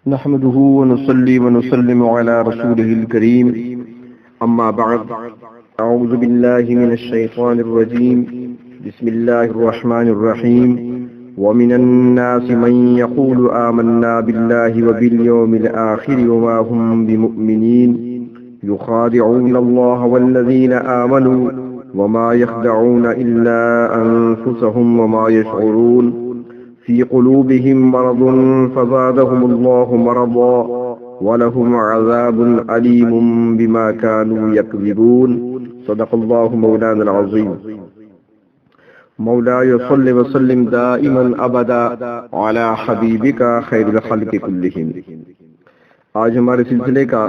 نحمده ونصلي ونسلم على رسوله الكريم أما بعد أعوذ بالله من الشيطان الرجيم بسم الله الرحمن الرحيم ومن الناس من يقول آمنا بالله وباليوم الآخر وما هم بمؤمنين يخادعون الله والذين آمنوا وما يخدعون إلا أنفسهم وما يشعرون في قلوبهم مرض فزادهم الله مرضا ولهم عذاب أليم بما كانوا يكذبون صدق الله مولانا العظيم مولاي صل وسلم دائما أبدا على حبيبك خير الخلق كلهم۔ آج ہمارے سلسلے کا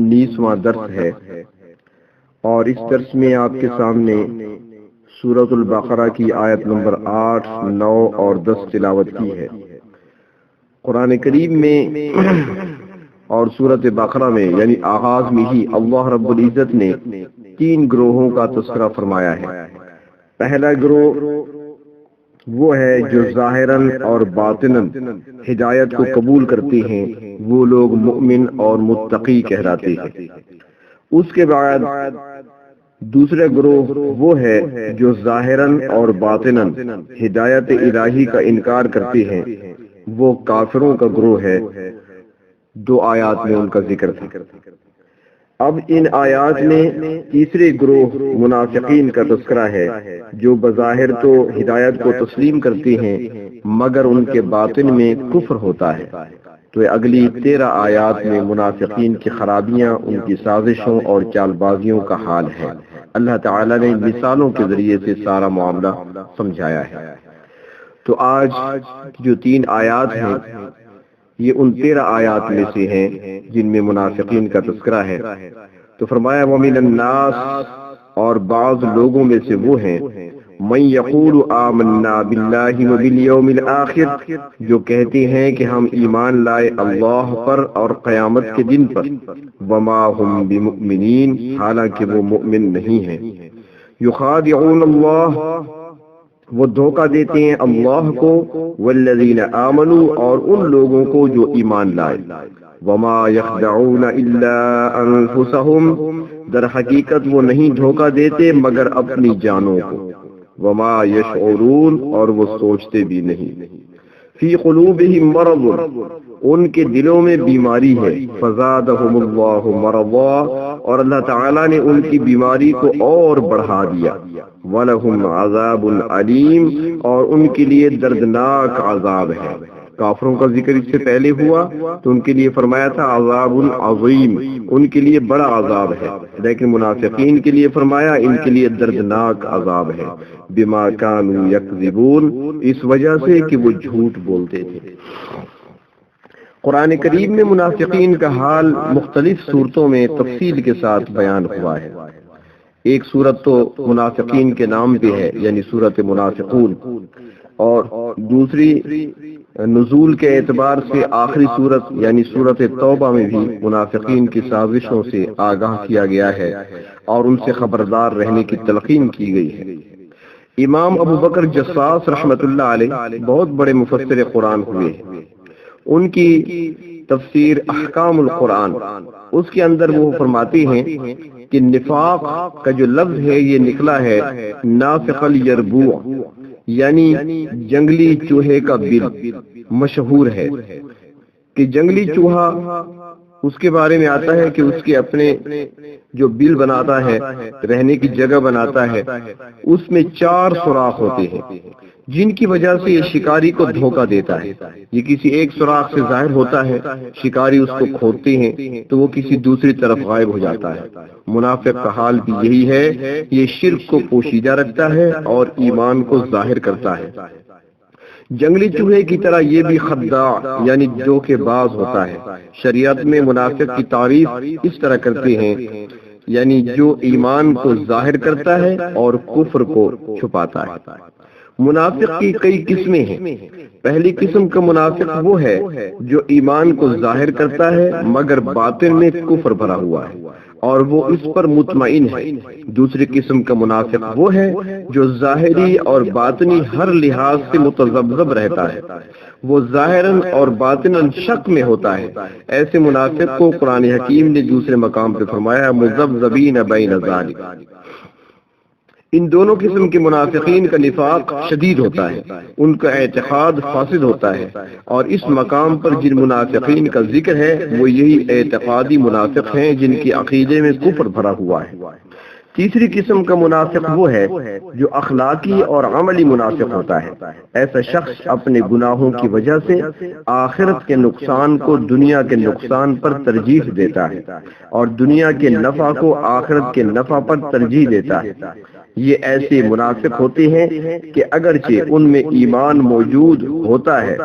19واں درس ہے اور اس درس میں آپ کے سامنے سورۃ البقرہ کی آیت نمبر 8، 9 اور 10 تلاوت کی ہے۔ قرآن کریم میں اور سورۃ بقرہ میں یعنی آغاز میں ہی اللہ رب العزت نے 3 گروہوں کا تذکرہ فرمایا ہے۔ پہلا گروہ وہ ہے جو ظاہراً اور باطناً ہدایت کو قبول کرتے ہیں، وہ لوگ مؤمن اور متقی کہلاتے ہیں۔ اس کے بعد دوسرا گروہ وہ ہے جو ظاہراً اور باطناً ہدایت الہی کا انکار کرتے ہیں، وہ کافروں کا گروہ ہے۔ 2 آیات میں ان کا ذکر تھا۔ اب ان آیات میں تیسرے گروہ منافقین کا تذکرہ ہے، جو بظاہر تو ہدایت کو تسلیم کرتے ہیں مگر ان کے باطن میں کفر ہوتا ہے۔ تو اگلی 13 آیات میں منافقین کی خرابیاں، ان کی سازشوں اور چال بازیوں کا حال ہے۔ اللہ تعالیٰ نے مثالوں کے ذریعے سے سارا معاملہ سمجھایا ہے۔ تو آج جو 3 آیات ہیں یہ ان 13 آیات میں سے ہیں جن میں منافقین کا تذکرہ ہے۔ تو فرمایا وَمِنَ النَّاسِ، اور بعض لوگوں میں سے وہ ہیں من یقول آمنا باللہ وبالیوم الآخر، جو کہتے ہیں کہ ہم ایمان لائے اللہ پر اور قیامت کے دن پر، وما ہم بمؤمنین، حالانکہ وہ مؤمن نہیں ہیں۔ یخادعون اللہ، وہ دھوکہ دیتے ہیں اللہ کو، والذین آمنوا، اور ان لوگوں کو جو ایمان لائے۔ وما یخدعون الا انفسهم، در حقیقت وہ نہیں دھوکہ دیتے مگر اپنی جانوں کو۔ وما یشعرون، اور وہ سوچتے بھی نہیں۔ فی قلوبہم مرض، ان کے دلوں میں بیماری ہے۔ فزادہم اللہ مرضا، اور اللہ تعالیٰ نے ان کی بیماری کو اور بڑھا دیا۔ وَلَهُمْ عَذَابٌ عَلِيمٌ، اور ان کے لیے دردناک عذاب ہے۔ کافروں کا ذکر اس سے پہلے ہوا تو ان کے لیے فرمایا تھا عذاب عظیم، ان کے لیے بڑا عذاب ہے، لیکن منافقین کے لیے فرمایا ان کے لیے دردناک عذاب ہے۔ بما كانوا يكذبون، اس وجہ سے کہ وہ جھوٹ بولتے تھے۔ قرآن کریم میں منافقین کا حال مختلف صورتوں میں تفصیل کے ساتھ بیان ہوا ہے۔ ایک صورت تو منافقین کے نام پہ ہے یعنی صورت منافقون، اور دوسری نزول کے اعتبار سے آخری صورت یعنی صورت توبہ میں بھی منافقین کی سازشوں سے آگاہ کیا گیا ہے اور ان سے خبردار رہنے کی تلقین کی گئی ہے۔ امام ابو بکر جساس رحمۃ اللہ علیہ بہت بڑے مفسر قرآن ہوئے ہیں۔ ان کی تفسیر احکام القرآن، اس کے اندر وہ فرماتے ہیں کہ نفاق کا جو لفظ ہے یہ نکلا ہے نافق الیربوع، یعنی جنگلی چوہے کا بل۔ مشہور ہے کہ جنگلی چوہا اس کے بارے میں آتا ہے کہ اس کے اپنے جو بل بناتا ہے، رہنے کی جگہ بناتا ہے، اس میں 4 سوراخ ہوتے ہیں جن کی وجہ سے یہ شکاری کو دھوکہ دیتا ہے۔ یہ کسی ایک سوراخ سے ظاہر ہوتا ہے، شکاری اس کو کھودتے ہیں تو وہ کسی دوسری طرف غائب ہو جاتا ہے۔ منافق کا حال بھی یہی ہے، یہ شرک کو پوشیدہ رکھتا ہے اور ایمان کو ظاہر کرتا ہے۔ جنگلی چوہے کی طرح یہ بھی خداع یعنی دھوکے باز ہوتا ہے۔ شریعت میں منافق کی تعریف اس طرح کرتے ہیں یعنی جو ایمان کو ظاہر کرتا ہے اور کفر کو چھپاتا ہے۔ منافق کی کئی قسمیں ہیں۔ پہلی قسم کا منافق وہ ہے جو ایمان کو ظاہر کرتا ہے مگر باطن میں کفر بھرا ہوا ہے۔ اور وہ اس پر مطمئن ہے۔ دوسری قسم کا منافق وہ ہے جو ظاہری اور باطنی ہر لحاظ سے متذبذب رہتا ہے، وہ ظاہراً اور باطناً شک میں ہوتا ہے۔ ایسے منافق کو قرآن حکیم نے دوسرے مقام پہ فرمایا مذبذبین بین ذالک۔ ان دونوں قسم کے منافقین کا نفاق شدید ہوتا ہے، ان کا اعتقاد فاسد ہوتا ہے، اور اس مقام پر جن منافقین کا ذکر ہے وہ یہی اعتقادی منافق ہیں جن کے عقیدے میں کفر بھرا ہوا ہے۔ تیسری قسم کا منافق وہ ہے جو اخلاقی اور عملی منافق ہوتا ہے۔ ایسا شخص اپنے گناہوں کی وجہ سے آخرت کے نقصان کو دنیا کے نقصان پر ترجیح دیتا ہے اور دنیا کے نفع کو آخرت کے نفع پر ترجیح دیتا ہے۔ یہ ایسے منافق ہوتے ہیں کہ اگرچہ ان میں ایمان موجود ہوتا ہے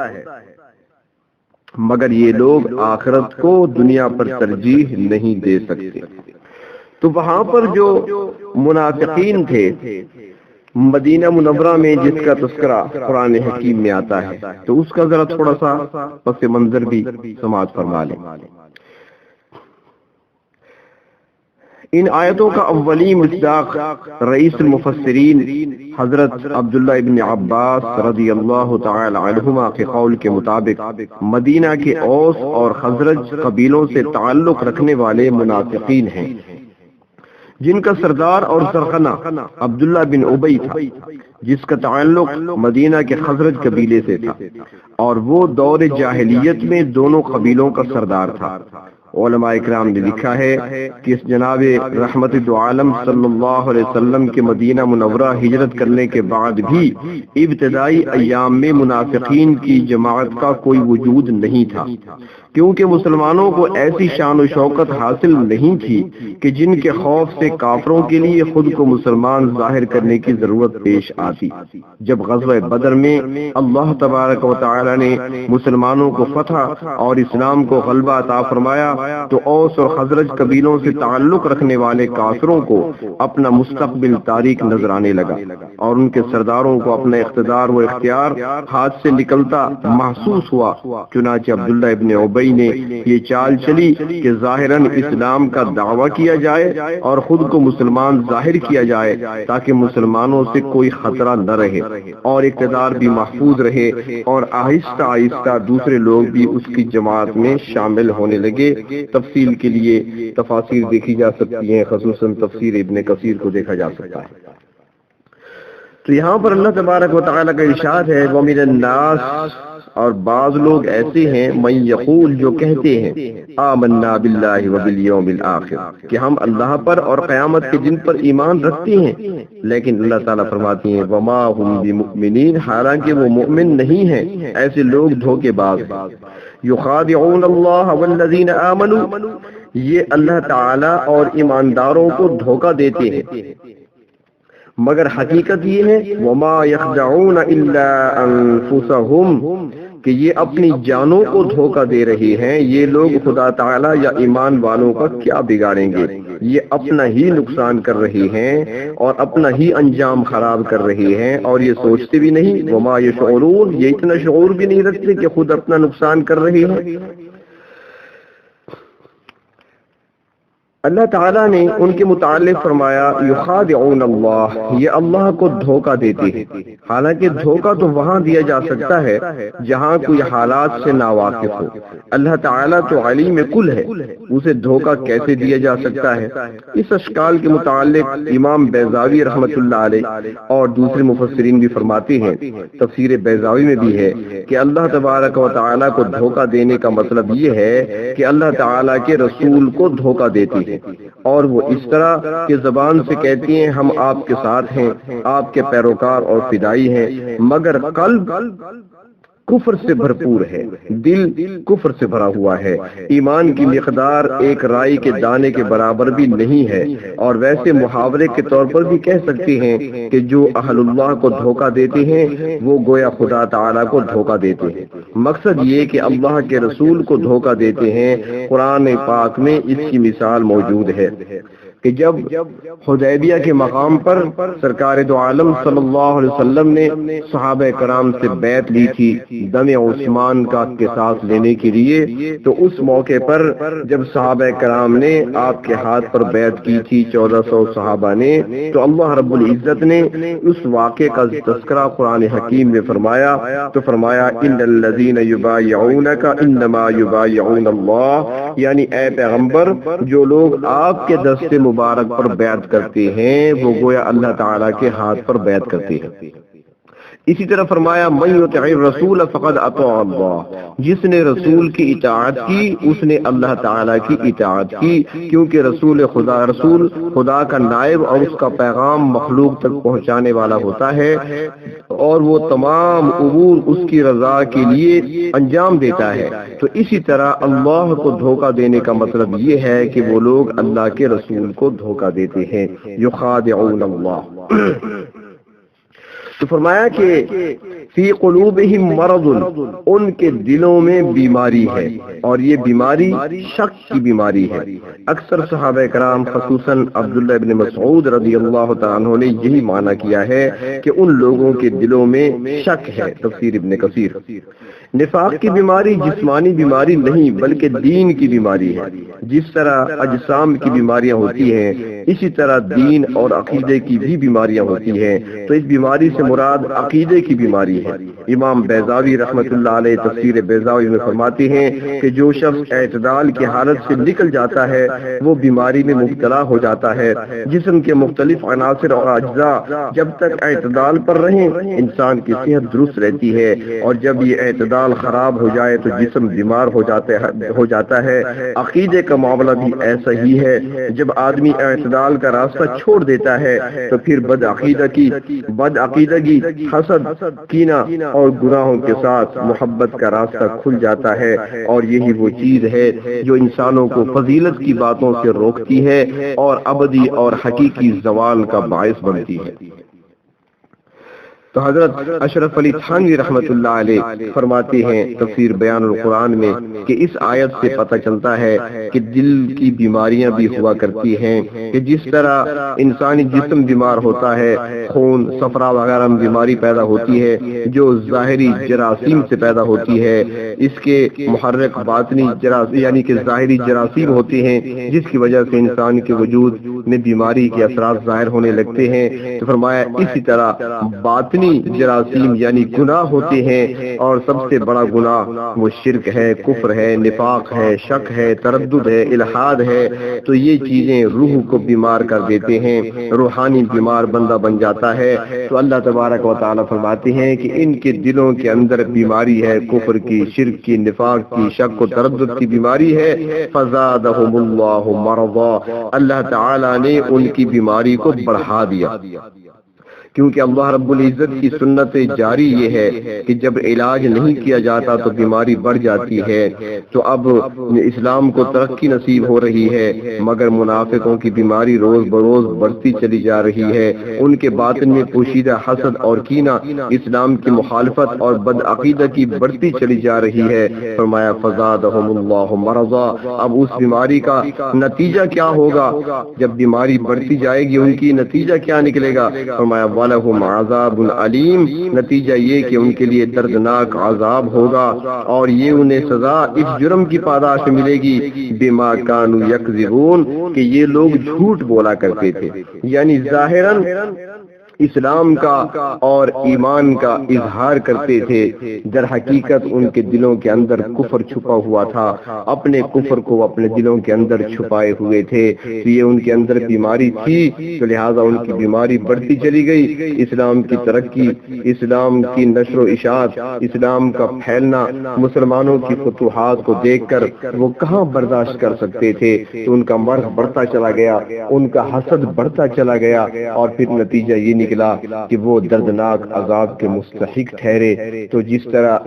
مگر یہ لوگ آخرت کو دنیا پر ترجیح نہیں دے سکتے۔ تو وہاں پر جو منافقین تھے مدینہ منورہ میں جس کا تذکرہ قرآن حکیم میں آتا ہے، تو اس کا ذرا تھوڑا سا پس منظر بھی سماعت فرما لیں۔ ان آیتوں کا اولی مصداق رئیس المفسرین حضرت عبداللہ ابن عباس رضی اللہ تعالی عنہما کے قول کے مطابق مدینہ کے اوس اور خزرج قبیلوں سے تعلق رکھنے والے منافقین ہیں، جن کا سردار اور سرغنہ عبداللہ بن ابی تھا، جس کا تعلق مدینہ کے خزرج قبیلے سے تھا، اور وہ دور جاہلیت میں دونوں قبیلوں کا سردار تھا۔ علماء اکرام نے لکھا ہے کہ اس جناب رحمت دو عالم صلی اللہ علیہ وسلم کے مدینہ منورہ ہجرت کرنے کے بعد بھی ابتدائی ایام میں منافقین کی جماعت کا کوئی وجود نہیں تھا، کیونکہ مسلمانوں کو ایسی شان و شوکت حاصل نہیں تھی کہ جن کے خوف سے کافروں کے لیے خود کو مسلمان ظاہر کرنے کی ضرورت پیش آتی۔ جب غزوہ بدر میں اللہ تبارک و تعالی نے مسلمانوں کو فتح اور اسلام کو غلبہ عطا فرمایا تو اوس اور خزرج قبیلوں سے تعلق رکھنے والے کافروں کو اپنا مستقبل تاریک نظر آنے لگا، اور ان کے سرداروں کو اپنا اقتدار و اختیار ہاتھ سے نکلتا محسوس ہوا۔ چنانچہ عبداللہ ابن ابی نے یہ چال چلی کہ ظاہراً اسلام کا دعویٰ کیا جائے اور خود کو مسلمان ظاہر کیا جائے تاکہ مسلمانوں سے کوئی خطرہ نہ رہے اور اقتدار بھی محفوظ رہے، اور آہستہ آہستہ دوسرے لوگ بھی اس کی جماعت میں شامل ہونے لگے۔ تفصیل کے لیے تفاسیر دیکھی جا سکتی ہیں، خصوصاً تفسیر ابن کثیر کو دیکھا جا سکتا ہے۔ تو یہاں پر اللہ تبارک و تعالیٰ کا ارشاد ہے وَمِنَ النَّاسِ، اور بعض لوگ ایسے ہیں من یقول جو کہتے ہیں آمنا باللہ وبالیوم الآخر کہ ہم اللہ پر اور قیامت کے دن پر ایمان رکھتے ہیں، لیکن اللہ تعالیٰ فرماتے ہیں وما ہم بمؤمنین، حالانکہ وہ مؤمن نہیں ہیں۔ ایسے لوگ دھوکے باز ہیں۔ یخادعون اللہ والذین آمنوا، یہ اللہ تعالیٰ اور ایمانداروں کو دھوکہ دیتے ہیں، مگر حقیقت یہ ہے وما یخدعون الا انفسهم کہ یہ اپنی جانوں کو دھوکہ دے رہے ہیں۔ یہ لوگ خدا تعالیٰ یا ایمان والوں کا کیا بگاڑیں گے؟ یہ اپنا ہی نقصان کر رہے ہیں اور اپنا ہی انجام خراب کر رہے ہیں، اور یہ سوچتے بھی نہیں وما یشعرون، یہ اتنا شعور بھی نہیں رکھتے کہ خود اپنا نقصان کر رہے ہیں۔ اللہ تعالیٰ نے ان کے متعلق فرمایا یخادعون اللہ، یہ اللہ کو دھوکہ دیتے ہیں۔ حالانکہ دھوکہ تو وہاں دیا جا سکتا ہے جہاں کوئی حالات سے ناواقف ہو۔ اللہ تعالیٰ تو علیم کل ہے، اسے دھوکہ کیسے دیا جا سکتا ہے؟ اس اشکال کے متعلق امام بیضاوی رحمۃ اللہ علیہ اور دوسرے مفسرین بھی فرماتے ہیں، تفسیر بیضاوی میں بھی ہے کہ اللہ تبارک و تعالیٰ کو دھوکہ دینے کا مطلب یہ ہے کہ اللہ تعالیٰ کے رسول کو دھوکہ دیتے ہیں، اور وہ اس طرح کہ زبان سے کہتی ہیں ہم آپ کے ساتھ ہیں، آپ کے پیروکار اور فدائی ہیں، مگر قلب کفر سے بھرپور ہے، دل کفر سے بھرا ہوا ہے، ایمان کی مقدار ایک رائی کے دانے کے برابر بھی نہیں ہے۔ اور ویسے محاورے کے طور پر بھی کہہ سکتے ہیں کہ جو اہل اللہ کو دھوکہ دیتے ہیں وہ گویا خدا تعالیٰ کو دھوکہ دیتے ہیں۔ مقصد یہ کہ اللہ کے رسول کو دھوکہ دیتے ہیں۔ قرآن پاک میں اس کی مثال موجود ہے۔ کہ جب حدیبیہ کے مقام پر سرکار دو عالم صلی اللہ علیہ وسلم نے صحابہ کرام سے بیعت لی تھی دم عثمان کا قصاص لینے کے لیے، تو اس موقع پر جب صحابہ کرام نے آپ کے ہاتھ پر بیعت کی تھی 1400 صحابہ نے، تو اللہ رب العزت نے اس واقعے کا تذکرہ قرآن حکیم میں فرمایا، تو فرمایا ان الذین یبایعونک انما یبایعون اللہ، یعنی اے پیغمبر جو لوگ آپ کے دست مبارک پر بیعت کرتے ہیں وہ گویا اللہ تعالیٰ کے ہاتھ پر بیعت کرتے ہیں۔ اسی طرح فرمایا من یطع الرسول فقد اطاع اللہ، جس نے رسول کی اطاعت کی اس نے اللہ تعالیٰ کی اطاعت کی، کیونکہ رسول خدا کا نائب اور اس کا پیغام مخلوق تک پہنچانے والا ہوتا ہے، اور وہ تمام امور اس کی رضا کے لیے انجام دیتا ہے۔ تو اسی طرح اللہ کو دھوکہ دینے کا مطلب یہ ہے کہ وہ لوگ اللہ کے رسول کو دھوکہ دیتے ہیں، یخادعون اللہ۔ تو فرمایا کہ فی قلوبہم مرض، ان کے دلوں میں بیماری ہے، اور یہ بیماری شک کی بیماری ہے۔ اکثر صحابہ کرام خصوصاً عبداللہ ابن مسعود رضی اللہ تعالیٰ عنہ نے یہی معنی کیا ہے کہ ان لوگوں کے دلوں میں شک ہے۔ تفسیر ابن کثیر۔ نفاق کی بیماری جسمانی بیماری نہیں بلکہ دین کی بیماری ہے۔ جس طرح اجسام کی بیماریاں ہوتی ہیں اسی طرح دین اور عقیدے کی بھی بیماریاں ہوتی ہیں، تو اس بیماری سے مراد عقیدے کی بیماری ہے۔ امام بیضاوی رحمۃ اللہ علیہ تفسیر بیضاوی میں فرماتے ہیں کہ جو شخص اعتدال کی حالت سے نکل جاتا ہے وہ بیماری میں مبتلا ہو جاتا ہے۔ جسم کے مختلف عناصر اور اجزاء جب تک اعتدال پر رہیں انسان کی صحت درست رہتی ہے، اور جب یہ اعتدال خراب ہو جائے تو جسم بیمار ہو جاتا ہے۔ عقیدے کا معاملہ بھی ایسا ہی ہے، جب آدمی اعتدال کا راستہ چھوڑ دیتا ہے تو پھر بدعقیدگی، حسد، کینہ اور گناہوں کے ساتھ محبت کا راستہ کھل جاتا ہے، اور یہی وہ چیز ہے جو انسانوں کو فضیلت کی باتوں سے روکتی ہے اور ابدی اور حقیقی زوال کا باعث بنتی ہے۔ تو حضرت اشرف علی تھانوی رحمۃ اللہ علیہ فرماتے ہیں تفسیر بیان القرآن میں کہ اس آیت سے پتہ چلتا ہے کہ دل کی بیماریاں بھی ہوا کرتی ہیں، کہ جس طرح انسانی جسم بیمار ہوتا ہے، خون، صفرا وغیرہ میں بیماری پیدا ہوتی ہے جو ظاہری جراثیم سے پیدا ہوتی ہے، اس کے محرک باطنی یعنی کہ ظاہری جراثیم ہوتے ہیں جس کی وجہ سے انسان کے وجود میں بیماری کے اثرات ظاہر ہونے لگتے ہیں۔ تو فرمایا اسی طرح باطنی جراثیم یعنی گناہ ہوتے ہیں، اور سب سے بڑا گناہ وہ شرک ہے، کفر ہے، نفاق ہے، شک ہے، تردد ہے، الحاد ہے۔ تو یہ چیزیں روح کو بیمار کر دیتے ہیں، روحانی بیمار بندہ بن جاتا ہے۔ تو اللہ تبارک و تعالیٰ فرماتے ہیں کہ ان کے دلوں کے اندر بیماری ہے، کفر کی، شرک کی، نفاق کی، شک و تردد کی بیماری ہے۔ فزادہم اللہ مرضا، اللہ تعالیٰ نے ان کی بیماری کو بڑھا دیا، کیونکہ اللہ رب العزت کی سنت جاری یہ ہے کہ جب علاج نہیں کیا جاتا تو بیماری بڑھ جاتی ہے۔ تو اب اسلام کو ترقی نصیب ہو رہی ہے، مگر منافقوں کی بیماری روز بروز بڑھتی چلی جا رہی ہے۔ ان کے باطن میں پوشیدہ حسد اور کینہ، اسلام کی مخالفت اور بدعقیدہ کی بڑھتی چلی جا رہی ہے۔ فرمایا فزادہم اللہ مرضا، اب اس بیماری کا نتیجہ کیا ہوگا؟ جب بیماری بڑھتی جائے گی ان کی نتیجہ کیا نکلے گا؟ فرمایا وَلَهُمْ عَذَابٌ عَلِيمٌ، نتیجہ یہ کہ ان کے لیے دردناک عذاب ہوگا، اور یہ انہیں سزا اس جرم کی پاداش ملے گی بِمَا كَانُوا يَكْذِبُونَ، کہ یہ لوگ جھوٹ بولا کرتے تھے، یعنی ظاہراً اسلام کا اور ایمان کا اظہار کرتے تھے، در حقیقت ان کے دلوں کے اندر کفر چھپا ہوا تھا، اپنے کفر کو اپنے دلوں کے اندر چھپائے ہوئے تھے۔ تو یہ ان کے اندر بیماری تھی، تو لہٰذا ان کی بیماری بڑھتی چلی گئی۔ اسلام کی ترقی، اسلام کی نشر و اشاعت، اسلام کا پھیلنا، مسلمانوں کی فتوحات کو دیکھ کر وہ کہاں برداشت کر سکتے تھے، تو ان کا مرض بڑھتا چلا گیا، ان کا حسد بڑھتا چلا گیا، اور پھر نتیجہ یہ نکلا کہ وہ دردناک عذاب کے مستحق ٹھہرے۔ تو جس طرح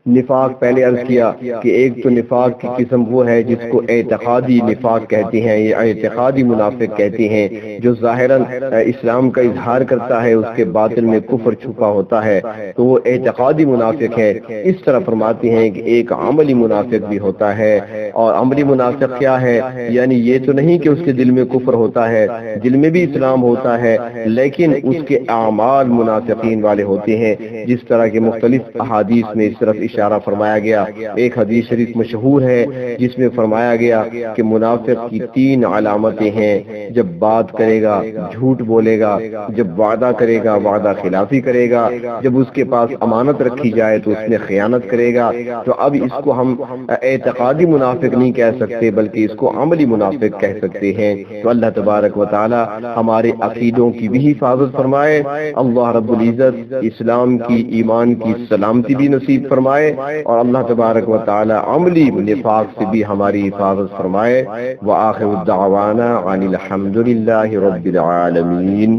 نفاق پہلے عرض کیا کہ ایک تو نفاق کی قسم وہ ہے جس کو اعتقادی نفاق کہتے ہیں یا اعتقادی منافق کہتے ہیں، جو ظاہراً اسلام کا اظہار کرتا ہے، اس کے باطن میں کفر چھپا ہوتا ہے، تو وہ اعتقادی منافق ہے۔ اس طرح فرماتے ہیں کہ ایک عملی منافق بھی ہوتا ہے، اور عملی منافق کیا ہے؟ یعنی یہ تو نہیں کہ اس کے دل میں کفر ہوتا ہے، دل میں بھی اسلام ہوتا ہے، لیکن اس کے اعمال منافقین والے ہوتے ہیں، جس طرح کے مختلف احادیث میں اس طرف اشارہ فرمایا گیا۔ ایک حدیث شریف مشہور ہے جس میں فرمایا گیا کہ منافق کی 3 علامتیں ہیں: جب بات کرے گا جھوٹ بولے گا، جب وعدہ کرے گا وعدہ خلافی کرے گا، جب اس کے پاس امانت رکھی جائے تو اس میں خیانت کرے گا۔ تو اب اس کو ہم اعتقادی منافق نہیں کہہ سکتے بلکہ اس کو عملی منافق کہہ سکتے ہیں۔ تو اللہ تبارک و تعالی ہمارے عقیدوں کی بھی حفاظت فرمائے، اللہ رب العزت اسلام کی ایمان کی سلامتی بھی نصیب فرمائے، اور اللہ تبارک و تعالی عملی نفاق سے بھی ہماری حفاظت فرمائے۔ وآخر الدعوانا عن الحمد للہ رب العالمین۔